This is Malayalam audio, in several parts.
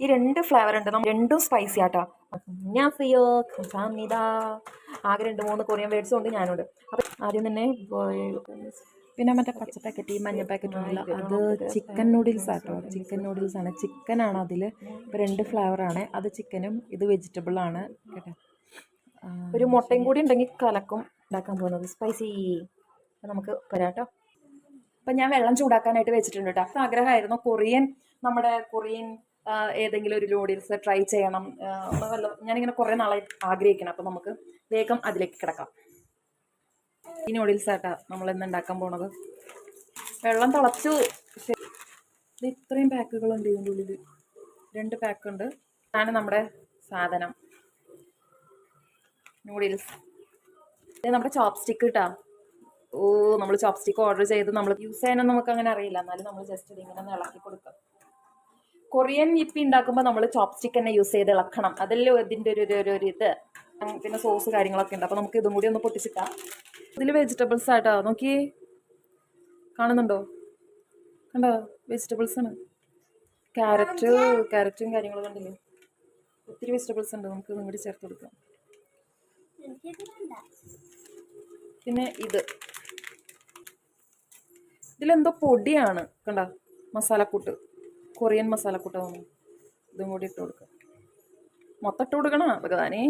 ഈ 2 ഫ്ലേവർ ഉണ്ട്, രണ്ടും സ്പൈസി ആട്ടോ. ഞാസിയോ ഖസാമിദ. ആകെ 2-3 കൊറിയൻ വേർഡ്സും ഉണ്ട്, ഞാനുണ്ട്. അപ്പം ആദ്യം തന്നെ പിന്നെ മറ്റേ പച്ച പാക്കറ്റ്, ഈ മഞ്ഞ പാക്കറ്റ് ഉണ്ടല്ലോ, അത് ചിക്കൻ നൂഡിൽസ് ആട്ടോ. ചിക്കൻ നൂഡിൽസ് ആണ്, ചിക്കനാണ് അതിൽ. ഇപ്പോൾ 2 ഫ്ലേവറാണ്, അത് ചിക്കനും ഇത് വെജിറ്റബിൾ ആണ് കേട്ടോ. ഒരു മുട്ടയും കൂടി ഉണ്ടെങ്കിൽ കലക്കും ഉണ്ടാക്കാൻ പോകുന്നത് സ്പൈസി. നമുക്ക് വരാട്ടോ. അപ്പം ഞാൻ വെള്ളം ചൂടാക്കാനായിട്ട് വെച്ചിട്ടുണ്ട് കേട്ടോ. ആഗ്രഹമായിരുന്നു നമ്മുടെ കൊറിയൻ ഏതെങ്കിലും ഒരു നൂഡിൽസ് ട്രൈ ചെയ്യണം. ഞാനിങ്ങനെ കുറേ നാളായി ആഗ്രഹിക്കണം. അപ്പം നമുക്ക് വേഗം അതിലേക്ക് കിടക്കാം. ഈ നൂഡിൽസ് ആട്ടാ നമ്മൾ ഇന്ന് ഉണ്ടാക്കാൻ പോണത്. വെള്ളം തിളച്ചു. ഇത് ഇത്രയും പാക്കുകളുണ്ട് ഇതിൻ്റെ ഉള്ളിൽ. 2 പാക്കുണ്ട്. ഇതാണ് നമ്മുടെ സാധനം, നൂഡിൽസ്. ഇത് നമ്മുടെ ചോപ്സ്റ്റിക്ക് കിട്ടാ. നമ്മൾ ചോപ്സ്റ്റിക്ക് ഓർഡർ ചെയ്ത് നമ്മൾ യൂസ് ചെയ്യാനൊന്നും നമുക്ക് അങ്ങനെ അറിയില്ല. എന്നാലും നമ്മൾ ജസ്റ്റ് ഇതിങ്ങനെ ഒന്ന് ഇളക്കി കൊടുക്കാം. കൊറിയൻ യിപ്പി ഉണ്ടാക്കുമ്പോൾ നമ്മൾ ചോപ്സ്റ്റിക്ക് തന്നെ യൂസ് ചെയ്ത് ഇളക്കണം. അതല്ലേ ഇതിൻ്റെ ഒരു ഇത്. പിന്നെ സോസ് കാര്യങ്ങളൊക്കെ ഉണ്ട്. അപ്പോൾ നമുക്ക് ഇതും കൂടി ഒന്ന് പൊട്ടിച്ചിട്ടാം. ഇതിൽ വെജിറ്റബിൾസ് ആയിട്ടാ, നോക്കി കാണുന്നുണ്ടോ? കണ്ടോ, വെജിറ്റബിൾസ് ആണ്. ക്യാരറ്റും കാര്യങ്ങളും കണ്ടില്ലേ? ഒത്തിരി വെജിറ്റബിൾസ് ഉണ്ട്. നമുക്ക് ഇതും കൂടി ചേർത്ത് കൊടുക്കാം. പിന്നെ ഇതിലെന്തോ പൊടിയാണ് കണ്ട, മസാലക്കൂട്ട്, കൊറിയൻ മസാലക്കൂട്ടാണ്. ഇതും കൂടി ഇട്ട് കൊടുക്കുക. മൊത്തം ഇട്ട് കൊടുക്കണം ഭഗവാനേ.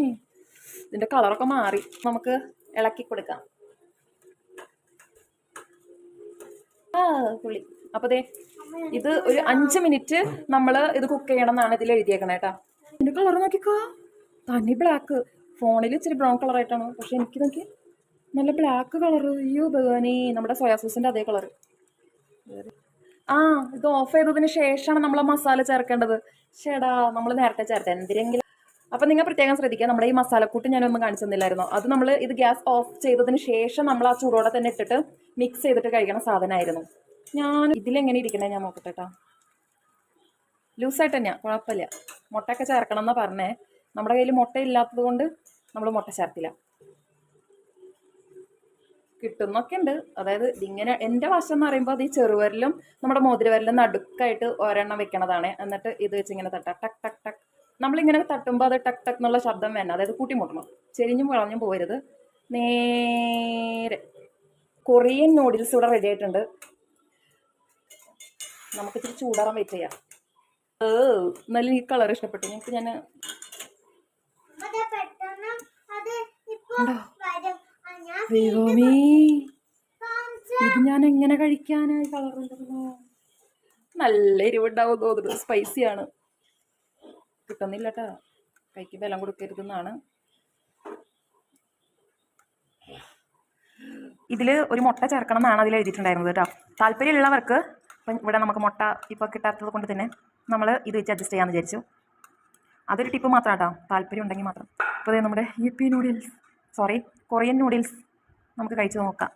ഇതിൻ്റെ കളറൊക്കെ മാറി. നമുക്ക് ഇളക്കി കൊടുക്കാം. പുളി. അപ്പോൾ ദേ ഇത് ഒരു 5 മിനിറ്റ് നമ്മൾ ഇത് കുക്ക് ചെയ്യണം എന്നാണ് ഇതിൽ എഴുതിയേക്കണേ കേട്ടോ. ഇതിൻ്റെ കളർ നോക്കിക്കോ, തനി ബ്ലാക്ക്. ഫോണിൽ ഇച്ചിരി ബ്രൗൺ കളറായിട്ടാണ്, പക്ഷെ എനിക്ക് നോക്കി നല്ല ബ്ലാക്ക് കളർ. അയ്യോ ഭഗവാനേ, നമ്മുടെ സോയാ സോസിൻ്റെ അതേ കളർ. ഇത് ഓഫ് ചെയ്തതിന് ശേഷമാണ് നമ്മൾ മസാല ചേർക്കേണ്ടത്. ചേടാ, നമ്മൾ നേരത്തെ ചേർത്ത എന്തിനെങ്കിലും. അപ്പം നിങ്ങൾ പ്രത്യേകം ശ്രദ്ധിക്കുക, നമ്മുടെ ഈ മസാലക്കൂട്ട് ഞാനൊന്നും കാണിച്ചു തന്നില്ലായിരുന്നോ? അത് നമ്മൾ ഇത് ഗ്യാസ് ഓഫ് ചെയ്തതിന് ശേഷം നമ്മൾ ആ ചൂടോടെ തന്നെ ഇട്ടിട്ട് മിക്സ് ചെയ്തിട്ട് കഴിക്കണ സാധനമായിരുന്നു. ഞാൻ ഇതിലെങ്ങനെ ഇരിക്കണേ ഞാൻ നോക്കട്ടെ കേട്ടോ. ലൂസായിട്ട് തന്നെയാണ്, കുഴപ്പമില്ല. മുട്ടയൊക്കെ ചേർക്കണം എന്നാണ് പറഞ്ഞേ. നമ്മുടെ കയ്യിൽ മുട്ട ഇല്ലാത്തത് കൊണ്ട് നമ്മൾ മുട്ട ചേർത്തില്ല. കിട്ടുന്നൊക്കെ ഉണ്ട്. അതായത് ഇതിങ്ങനെ എൻ്റെ വശം എന്ന് പറയുമ്പോൾ അത് ഈ ചെറുവരലും നമ്മുടെ മോതിരവരലും നടുക്കായിട്ട് ഒരെണ്ണം വെക്കണതാണ്. എന്നിട്ട് ഇത് വെച്ച് ഇങ്ങനെ തട്ടാം, ടക്ക് ടക്ക് ടക്ക്. നമ്മളിങ്ങനെ തട്ടുമ്പോൾ അത് ടക്ക് ടക്ക് എന്നുള്ള ശബ്ദം വേണം. അതായത് കൂട്ടിമുട്ടണം, ചെരിഞ്ഞും വളഞ്ഞും പോകരുത്. നേരെ കൊറിയൻ നൂഡിൽസ് ഇവിടെ റെഡി ആയിട്ടുണ്ട്. നമുക്ക് ഇച്ചിരി ചൂടാറാൻ വെയിറ്റ് ചെയ്യാം. നല്ല ഈ കളർ ഇഷ്ടപ്പെട്ടു ഞങ്ങൾക്ക്. ഞാൻ ഇത് ഞാൻ എങ്ങനെ കഴിക്കാനായി? കളർ ഉണ്ടല്ലോ, നല്ല എരിവുണ്ടാവും തോന്നുന്നു. സ്പൈസിയാണ്. കിട്ടുന്നില്ല കേട്ടോ, കൈക്ക് ബലം കൊടുക്കരുതെന്നാണ്. ഇതിൽ ഒരു മുട്ട ചേർക്കണം എന്നാണ് അതിൽ എഴുതിയിട്ടുണ്ടായിരുന്നത് കേട്ടോ. താല്പര്യമുള്ളവർക്ക്, ഇപ്പം ഇവിടെ നമുക്ക് മുട്ട ഇപ്പോൾ കിട്ടാത്തത് കൊണ്ട് തന്നെ നമ്മൾ ഇത് വെച്ച് അഡ്ജസ്റ്റ് ചെയ്യാമെന്ന് വിചാരിച്ചു. അതൊരു ടിപ്പ് മാത്രം കേട്ടോ, താല്പര്യം ഉണ്ടെങ്കിൽ മാത്രം. അപ്പോൾ നമ്മുടെ യിപ്പി നൂഡിൽസ്, കൊറിയൻ നൂഡിൽസ് നമുക്ക് കഴിച്ച് നോക്കാം.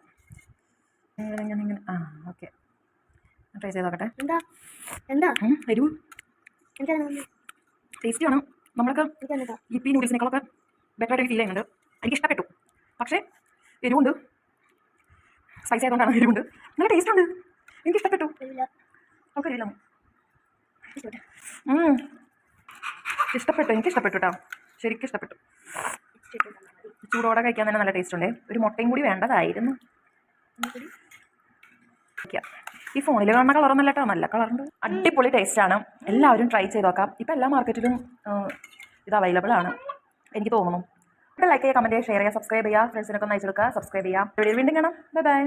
ഇങ്ങനെ ഓക്കെ, ട്രൈ ചെയ്ത് നോക്കട്ടെ. എന്താ എരിവ്? ടേസ്റ്റി ആണ്. നമ്മളൊക്കെ യിപ്പി നൂഡിൽസിനേക്കാളൊക്കെ ബെറ്ററായിട്ട് ഫീൽ ചെയ്യുന്നുണ്ട്. എനിക്ക് ഇഷ്ടപ്പെട്ടു, പക്ഷേ എരിവുണ്ട്. സ്പൈസി ആയതുകൊണ്ടാണ് എരിവുണ്ട്. നല്ല ടേസ്റ്റ് ഉണ്ട്, എനിക്ക് ഇഷ്ടപ്പെട്ടു. ഓക്കെ, ഇഷ്ടപ്പെട്ടു, എനിക്ക് ഇഷ്ടപ്പെട്ടു കേട്ടോ, ശരിക്കും ഇഷ്ടപ്പെട്ടു. ചൂടോടെ കഴിക്കാൻ തന്നെ നല്ല ടേസ്റ്റ് ഉണ്ട്. ഒരു മുട്ടയും കൂടി വേണ്ടതായിരുന്നു. ഈ ഫോണിൽ കാണുന്ന കളറൊന്നല്ല കേട്ടോ, നല്ല കളറുണ്ട്. അടിപൊളി ടേസ്റ്റാണ്. എല്ലാവരും ട്രൈ ചെയ്ത് നോക്കാം. ഇപ്പം എല്ലാ മാർക്കറ്റിലും ഇത് അവൈലബിൾ ആണ് എനിക്ക് തോന്നുന്നു. ലൈക്ക് ചെയ്യുക, കമൻറ്റ് ചെയ്യുക, ഷെയർ ചെയ്യുക, സബ്സ്ക്രൈബ് ചെയ്യുക. ഫ്രണ്ട്സിനൊക്കെ ഒന്ന് അയച്ചു കൊടുക്കുക, സബ്സ്ക്രൈബ് ചെയ്യുക. വീണ്ടും കാണാം. Bye bye.